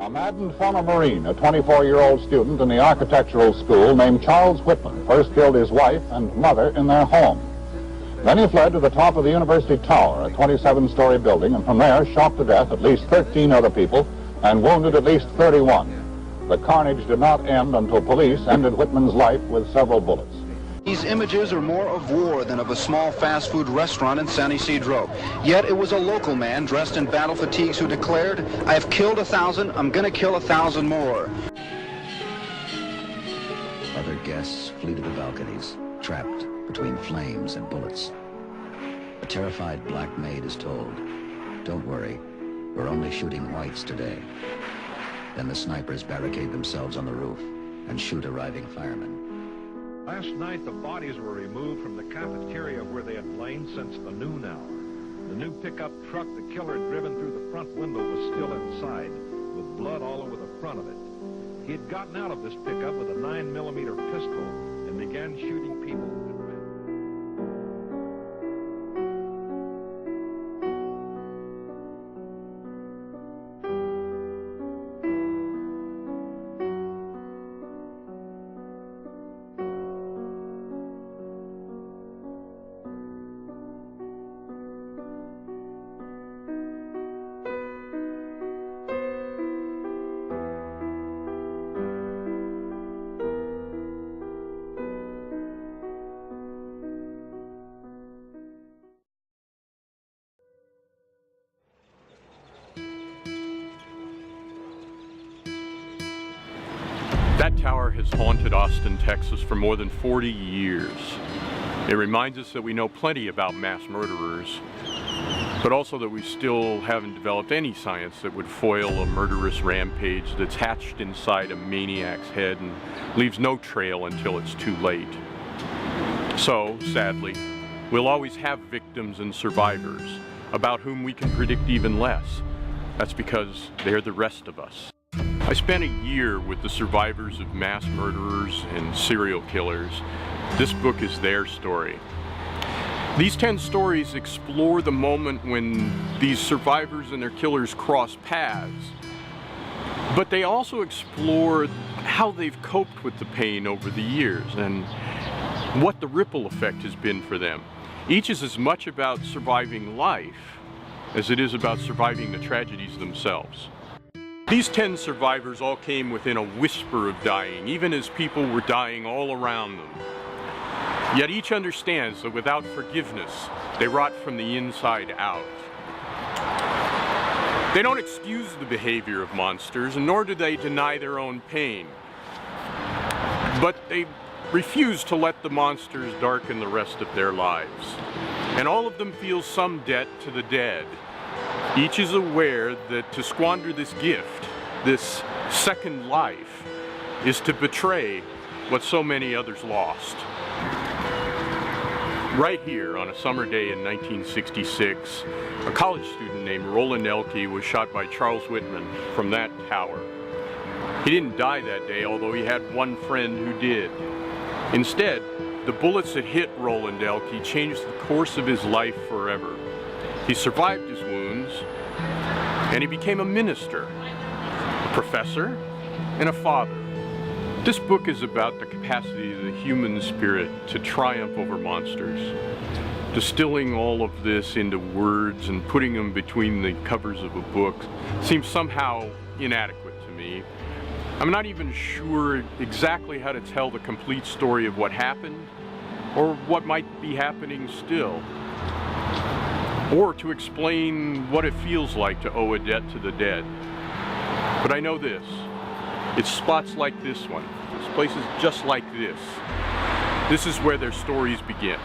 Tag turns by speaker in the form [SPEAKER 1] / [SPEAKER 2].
[SPEAKER 1] A maddened former Marine, a 24-year-old student in the architectural school named Charles Whitman, first killed his wife and mother in their home. Then he fled to the top of the University Tower, a 27-story building, and from there shot to death at least 13 other people and wounded at least 31. The carnage did not end until police ended Whitman's life with several bullets.
[SPEAKER 2] These images are more of war than of a small fast food restaurant in San Isidro. Yet it was a local man dressed in battle fatigues who declared, "I have killed 1,000, I'm gonna kill 1,000 more."
[SPEAKER 3] Other guests flee to the balconies, trapped between flames and bullets. A terrified black maid is told, "Don't worry, we're only shooting whites today." Then the snipers barricade themselves on the roof and shoot arriving firemen.
[SPEAKER 4] Last night, the bodies were removed from the cafeteria where they had lain since the noon hour. The new pickup truck the killer had driven through the front window was still inside, with blood all over the front of it. He had gotten out of this pickup with a 9mm pistol and began shooting people.
[SPEAKER 5] That tower has haunted Austin, Texas for more than 40 years. It reminds us that we know plenty about mass murderers, but also that we still haven't developed any science that would foil a murderous rampage that's hatched inside a maniac's head and leaves no trail until it's too late. So, sadly, we'll always have victims and survivors, about whom we can predict even less. That's because they're the rest of us. I spent a year with the survivors of mass murderers and serial killers. This book is their story. These 10 stories explore the moment when these survivors and their killers cross paths, but they also explore how they've coped with the pain over the years and what the ripple effect has been for them. Each is as much about surviving life as it is about surviving the tragedies themselves. These 10 survivors all came within a whisper of dying, even as people were dying all around them. Yet each understands that without forgiveness, they rot from the inside out. They don't excuse the behavior of monsters, and nor do they deny their own pain. But they refuse to let the monsters darken the rest of their lives. And all of them feel some debt to the dead. Each is aware that to squander this gift, this second life, is to betray what so many others lost. Right here on a summer day in 1966, a college student named Roland Elke was shot by Charles Whitman from that tower. He didn't die that day, although he had one friend who did. Instead, the bullets that hit Roland Elke changed the course of his life forever. He survived his wounds, and he became a minister, a professor, and a father. This book is about the capacity of the human spirit to triumph over monsters. Distilling all of this into words and putting them between the covers of a book seems somehow inadequate to me. I'm not even sure exactly how to tell the complete story of what happened, or what might be happening still, or to explain what it feels like to owe a debt to the dead. But I know this: it's spots like this one, it's places just like this. This is where their stories begin.